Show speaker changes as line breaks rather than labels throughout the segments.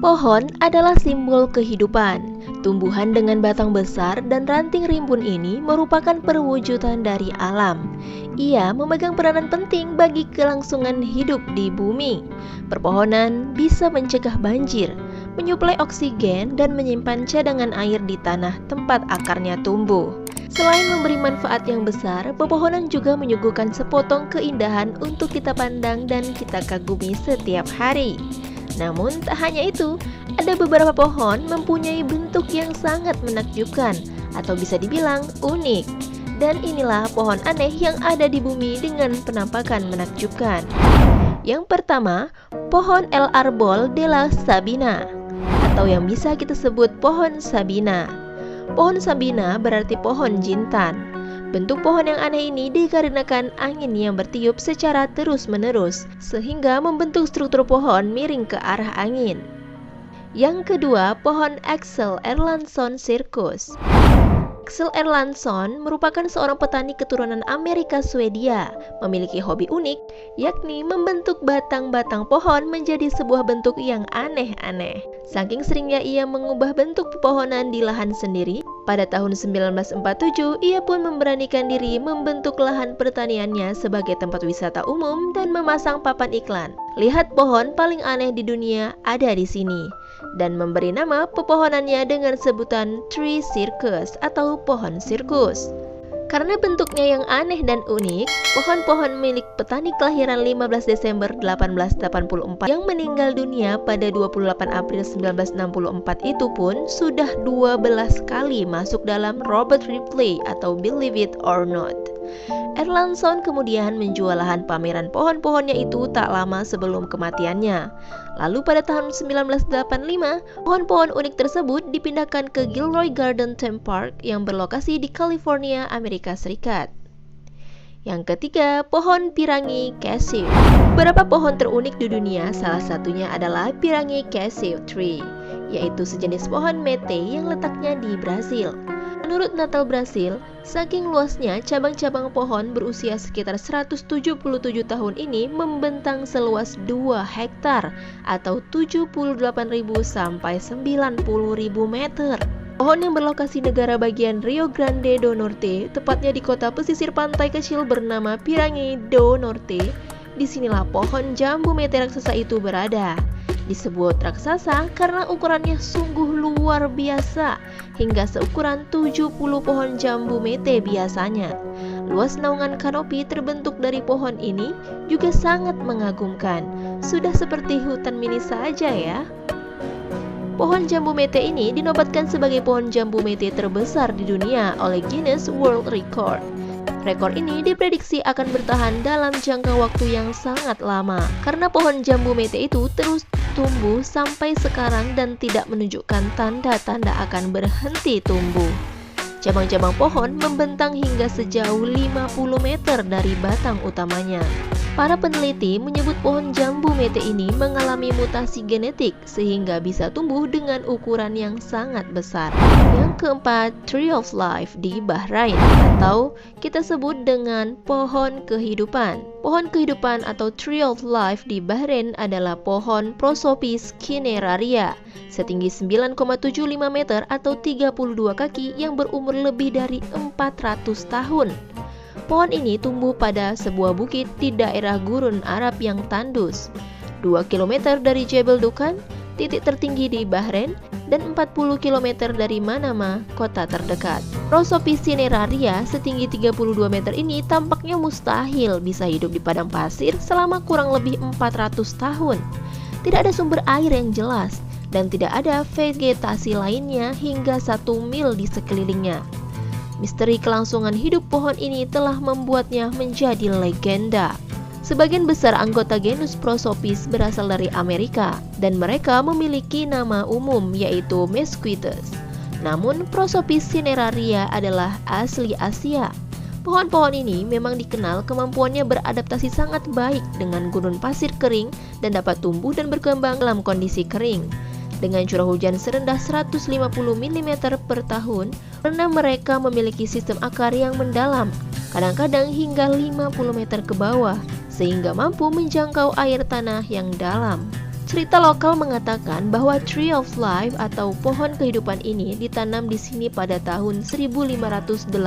Pohon adalah simbol kehidupan. Tumbuhan dengan batang besar dan ranting rimbun ini merupakan perwujudan dari alam. Ia memegang peranan penting bagi kelangsungan hidup di bumi. Perpohonan bisa mencegah banjir, menyuplai oksigen, dan menyimpan cadangan air di tanah tempat akarnya tumbuh. Selain memberi manfaat yang besar, pepohonan juga menyuguhkan sepotong keindahan untuk kita pandang dan kita kagumi setiap hari. Namun tak hanya itu, ada beberapa pohon mempunyai bentuk yang sangat menakjubkan atau bisa dibilang unik. Dan inilah pohon aneh yang ada di bumi dengan penampakan menakjubkan. Yang pertama, pohon El Arbol de la Sabina, atau yang bisa kita sebut pohon Sabina. Pohon Sabina berarti pohon jintan. Bentuk pohon yang aneh ini dikarenakan angin yang bertiup secara terus-menerus, sehingga membentuk struktur pohon miring ke arah angin. Yang kedua, pohon Axel Erlandsson Circus. Axel Erlandsson merupakan seorang petani keturunan Amerika Swedia, memiliki hobi unik, yakni membentuk batang-batang pohon menjadi sebuah bentuk yang aneh-aneh. Saking seringnya ia mengubah bentuk pepohonan di lahan sendiri, pada tahun 1947 ia pun memberanikan diri membentuk lahan pertaniannya sebagai tempat wisata umum dan memasang papan iklan. Lihat pohon paling aneh di dunia ada di sini, dan memberi nama pepohonannya dengan sebutan Tree Circus atau pohon sirkus. Karena bentuknya yang aneh dan unik, pohon-pohon milik petani kelahiran 15 Desember 1884 yang meninggal dunia pada 28 April 1964 itu pun sudah 12 kali masuk dalam Robert Ripley atau Believe It or Not. Erlandsson kemudian menjual lahan pameran pohon-pohonnya itu tak lama sebelum kematiannya. Lalu pada tahun 1985, pohon-pohon unik tersebut dipindahkan ke Gilroy Garden Theme Park yang berlokasi di California, Amerika Serikat. Yang ketiga, pohon pirangi cashew. Beberapa pohon terunik di dunia, salah satunya adalah pirangi cashew tree, yaitu sejenis pohon mete yang letaknya di Brasil. Menurut Natal Brasil, saking luasnya cabang-cabang pohon berusia sekitar 177 tahun ini membentang seluas 2 hektar atau 78.000 sampai 90.000 meter. Pohon yang berlokasi negara bagian Rio Grande do Norte, tepatnya di kota pesisir pantai kecil bernama Pirangi do Norte. Disinilah pohon jambu mete raksasa itu berada. Disebut raksasa karena ukurannya sungguh luar biasa, hingga seukuran 70 pohon jambu mete biasanya. Luas naungan kanopi terbentuk dari pohon ini juga sangat mengagumkan, sudah seperti hutan mini saja ya. Pohon jambu mete ini dinobatkan sebagai pohon jambu mete terbesar di dunia oleh Guinness World Record. Rekor ini diprediksi akan bertahan dalam jangka waktu yang sangat lama, karena pohon jambu mete itu terus tumbuh sampai sekarang dan tidak menunjukkan tanda-tanda akan berhenti tumbuh. Cabang-cabang pohon membentang hingga sejauh 50 meter dari batang utamanya. Para peneliti menyebut pohon jambu mete ini mengalami mutasi genetik sehingga bisa tumbuh dengan ukuran yang sangat besar. Yang keempat, Tree of Life di Bahrain, atau kita sebut dengan pohon kehidupan. Pohon kehidupan atau Tree of Life di Bahrain adalah pohon Prosopis cineraria, setinggi 9,75 meter atau 32 kaki yang berumur lebih dari 400 tahun. Pohon ini tumbuh pada sebuah bukit di daerah Gurun Arab yang tandus, 2 km dari Jebel Dukan, titik tertinggi di Bahrain, dan 40 km dari Manama, kota terdekat. Prosopis cineraria setinggi 32 meter ini tampaknya mustahil bisa hidup di padang pasir selama kurang lebih 400 tahun. Tidak ada sumber air yang jelas, dan tidak ada vegetasi lainnya hingga 1 mil di sekelilingnya. Misteri kelangsungan hidup pohon ini telah membuatnya menjadi legenda. Sebagian besar anggota genus Prosopis berasal dari Amerika, dan mereka memiliki nama umum yaitu Mesquites. Namun Prosopis cineraria adalah asli Asia. Pohon-pohon ini memang dikenal kemampuannya beradaptasi sangat baik dengan gurun pasir kering dan dapat tumbuh dan berkembang dalam kondisi kering. Dengan curah hujan serendah 150 mm per tahun, karena mereka memiliki sistem akar yang mendalam, kadang-kadang hingga 50 meter ke bawah, sehingga mampu menjangkau air tanah yang dalam. Cerita lokal mengatakan bahwa Tree of Life atau pohon kehidupan ini ditanam di sini pada tahun 1583.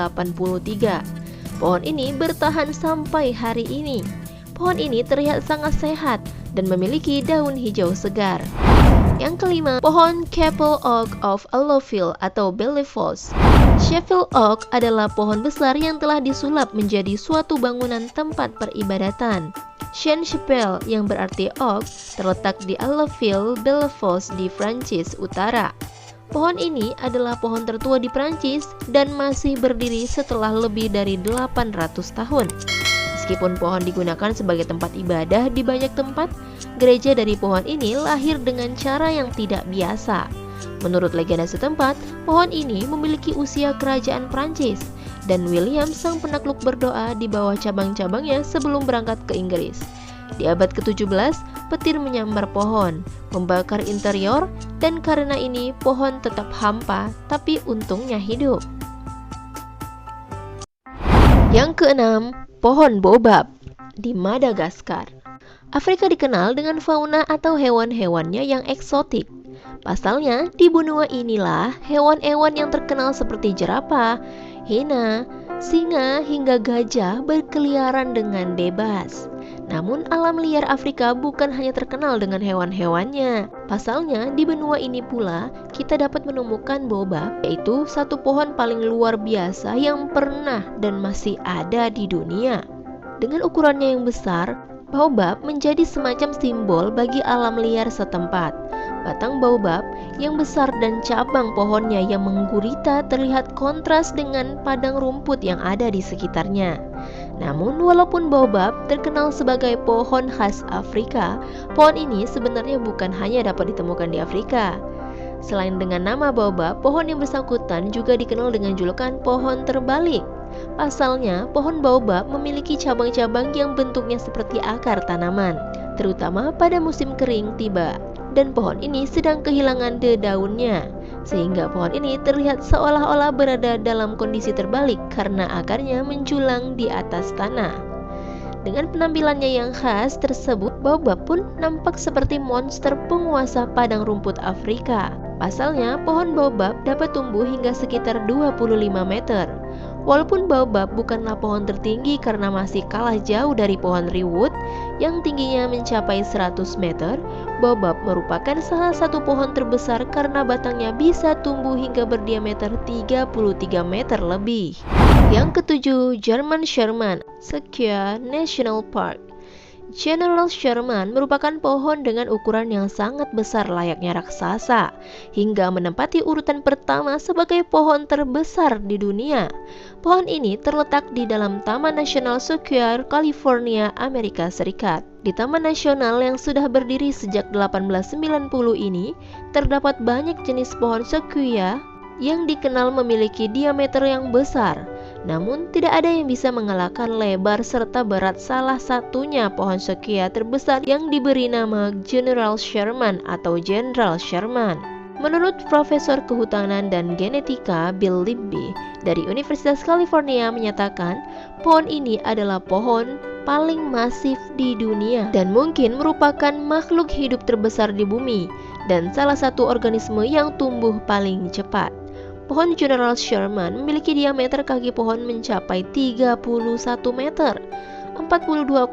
Pohon ini bertahan sampai hari ini. Pohon ini terlihat sangat sehat dan memiliki daun hijau segar. Yang kelima, pohon Chapel Oak of Allowfield atau Bellefosse. Sheffield Oak adalah pohon besar yang telah disulap menjadi suatu bangunan tempat peribadatan. Saint Chapelle yang berarti oak terletak di Allowfield, Bellefosse di Prancis Utara. Pohon ini adalah pohon tertua di Prancis dan masih berdiri setelah lebih dari 800 tahun. Meskipun pohon digunakan sebagai tempat ibadah di banyak tempat, gereja dari pohon ini lahir dengan cara yang tidak biasa. Menurut legenda setempat, pohon ini memiliki usia kerajaan Prancis, dan William sang penakluk berdoa di bawah cabang-cabangnya sebelum berangkat ke Inggris. Di abad ke-17, petir menyambar pohon, membakar interior, dan karena ini pohon tetap hampa, tapi untungnya hidup. Yang keenam, pohon baobab di Madagaskar. Afrika dikenal dengan fauna atau hewan-hewannya yang eksotik. Pasalnya, di benua inilah hewan-hewan yang terkenal seperti jerapah, hiena, singa, hingga gajah berkeliaran dengan bebas. Namun, alam liar Afrika bukan hanya terkenal dengan hewan-hewannya. Pasalnya, di benua ini pula kita dapat menemukan baobab, yaitu satu pohon paling luar biasa yang pernah dan masih ada di dunia. Dengan ukurannya yang besar, baobab menjadi semacam simbol bagi alam liar setempat. Batang baobab yang besar dan cabang pohonnya yang menggurita terlihat kontras dengan padang rumput yang ada di sekitarnya. Namun, walaupun baobab terkenal sebagai pohon khas Afrika, pohon ini sebenarnya bukan hanya dapat ditemukan di Afrika. Selain dengan nama baobab, pohon yang bersangkutan juga dikenal dengan julukan pohon terbalik. Pasalnya, pohon baobab memiliki cabang-cabang yang bentuknya seperti akar tanaman, terutama pada musim kering tiba. Dan pohon ini sedang kehilangan daunnya, sehingga pohon ini terlihat seolah-olah berada dalam kondisi terbalik karena akarnya menjulang di atas tanah. Dengan penampilannya yang khas tersebut, baobab pun nampak seperti monster penguasa padang rumput Afrika. Pasalnya, pohon baobab dapat tumbuh hingga sekitar 25 meter. Walaupun baobab bukanlah pohon tertinggi karena masih kalah jauh dari pohon riwood yang tingginya mencapai 100 meter, baobab merupakan salah satu pohon terbesar karena batangnya bisa tumbuh hingga berdiameter 33 meter lebih. Yang ketujuh, German Sherman, Sequoia National Park. General Sherman merupakan pohon dengan ukuran yang sangat besar layaknya raksasa, hingga menempati urutan pertama sebagai pohon terbesar di dunia. Pohon ini terletak di dalam Taman Nasional Sequoia, California, Amerika Serikat. Di Taman Nasional yang sudah berdiri sejak 1890 ini, terdapat banyak jenis pohon sequoia yang dikenal memiliki diameter yang besar. Namun, tidak ada yang bisa mengalahkan lebar serta berat salah satunya pohon sequoia terbesar yang diberi nama General Sherman atau Jenderal Sherman. Menurut Profesor Kehutanan dan Genetika Bill Libby dari Universitas California menyatakan, pohon ini adalah pohon paling masif di dunia dan mungkin merupakan makhluk hidup terbesar di bumi dan salah satu organisme yang tumbuh paling cepat. Pohon General Sherman memiliki diameter kaki pohon mencapai 31 meter, 42,5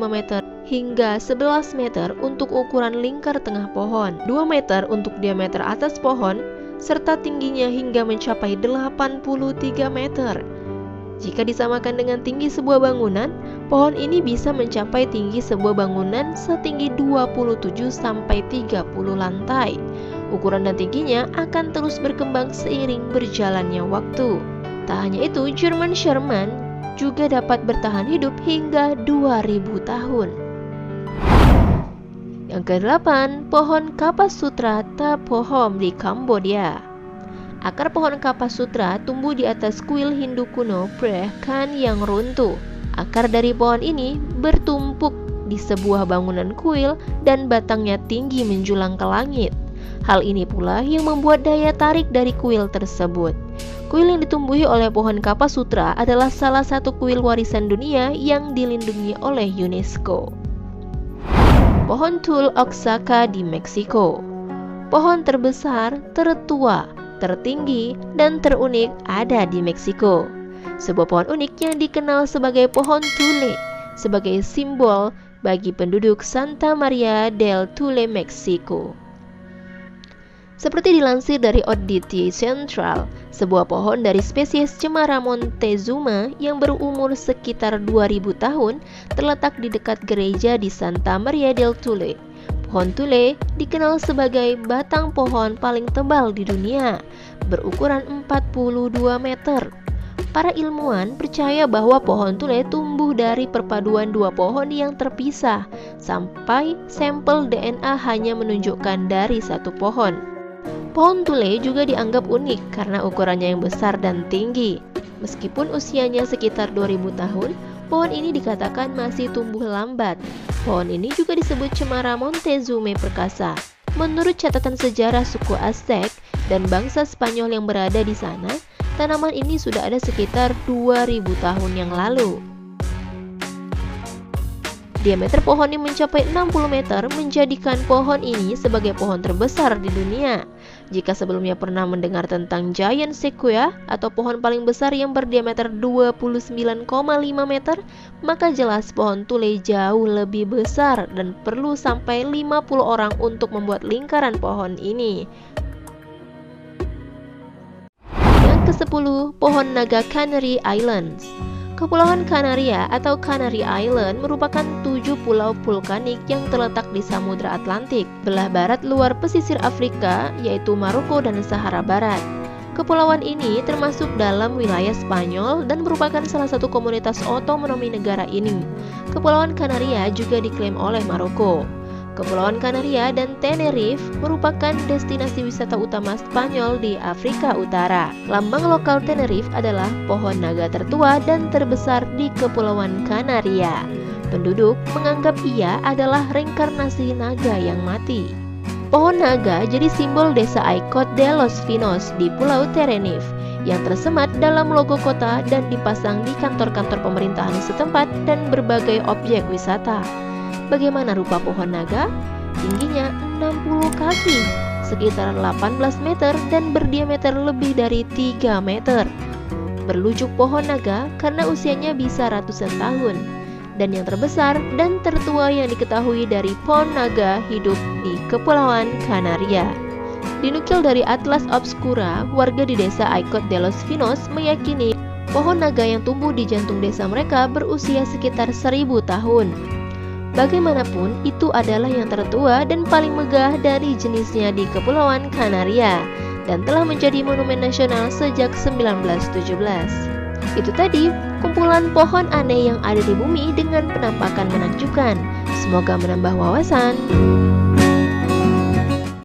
meter hingga 11 meter untuk ukuran lingkar tengah pohon, 2 meter untuk diameter atas pohon, serta tingginya hingga mencapai 83 meter. Jika disamakan dengan tinggi sebuah bangunan, pohon ini bisa mencapai tinggi sebuah bangunan setinggi 27 sampai 30 lantai. Ukuran dan tingginya akan terus berkembang seiring berjalannya waktu. Tak hanya itu, German Sherman juga dapat bertahan hidup hingga 2000 tahun. Yang ke-8, pohon Kapas Sutra Tapohom di Kambodia. Akar pohon Kapas Sutra tumbuh di atas kuil Hindu kuno Phra Khan yang runtuh. Akar dari pohon ini bertumpuk di sebuah bangunan kuil dan batangnya tinggi menjulang ke langit. Hal ini pula yang membuat daya tarik dari kuil tersebut. Kuil yang ditumbuhi oleh pohon Kapas Sutra adalah salah satu kuil warisan dunia yang dilindungi oleh UNESCO. Pohon tul Oaxaca di Meksiko. Pohon terbesar, tertua, tertinggi, dan terunik ada di Meksiko. Sebuah pohon unik yang dikenal sebagai pohon tule, sebagai simbol bagi penduduk Santa Maria del Tule, Meksiko. Seperti dilansir dari Auditi Central, sebuah pohon dari spesies Cemara Montezuma yang berumur sekitar 2000 tahun terletak di dekat gereja di Santa Maria del Tule. Pohon tule dikenal sebagai batang pohon paling tebal di dunia, berukuran 42 meter. Para ilmuwan percaya bahwa pohon tule tumbuh dari perpaduan dua pohon yang terpisah, sampai sampel DNA hanya menunjukkan dari satu pohon. Pohon tule juga dianggap unik karena ukurannya yang besar dan tinggi. Meskipun usianya sekitar 2000 tahun, pohon ini dikatakan masih tumbuh lambat. Pohon ini juga disebut Cemara Montezuma perkasa. Menurut catatan sejarah suku Aztec dan bangsa Spanyol yang berada di sana, tanaman ini sudah ada sekitar 2000 tahun yang lalu. Diameter pohon yang mencapai 60 meter menjadikan pohon ini sebagai pohon terbesar di dunia. Jika sebelumnya pernah mendengar tentang giant sequoia atau pohon paling besar yang berdiameter 29,5 meter, maka jelas pohon tule jauh lebih besar dan perlu sampai 50 orang untuk membuat lingkaran pohon ini. Yang ke-10, pohon naga Canary Islands. Kepulauan Kanaria atau Canary Island merupakan 7 pulau vulkanik yang terletak di Samudra Atlantik, belah barat luar pesisir Afrika, yaitu Maroko dan Sahara Barat. Kepulauan ini termasuk dalam wilayah Spanyol dan merupakan salah satu komunitas otonomi negara ini. Kepulauan Kanaria juga diklaim oleh Maroko. Kepulauan Kanaria dan Tenerife merupakan destinasi wisata utama Spanyol di Afrika Utara. Lambang lokal Tenerife adalah pohon naga tertua dan terbesar di Kepulauan Kanaria. Penduduk menganggap ia adalah reinkarnasi naga yang mati. Pohon naga jadi simbol desa Aicot de los Pinos di Pulau Tenerife yang tersemat dalam logo kota dan dipasang di kantor-kantor pemerintahan setempat dan berbagai objek wisata. Bagaimana rupa pohon naga? Tingginya 60 kaki, sekitar 18 meter dan berdiameter lebih dari 3 meter. Berlujuk pohon naga karena usianya bisa ratusan tahun. Dan yang terbesar dan tertua yang diketahui dari pohon naga hidup di Kepulauan Kanaria. Dinukil dari Atlas Obscura, warga di desa Aicot de los Pinos meyakini pohon naga yang tumbuh di jantung desa mereka berusia sekitar 1000 tahun. Bagaimanapun, itu adalah yang tertua dan paling megah dari jenisnya di Kepulauan Kanaria dan telah menjadi monumen nasional sejak 1917. Itu tadi kumpulan pohon aneh yang ada di bumi dengan penampakan menakjubkan. Semoga menambah wawasan.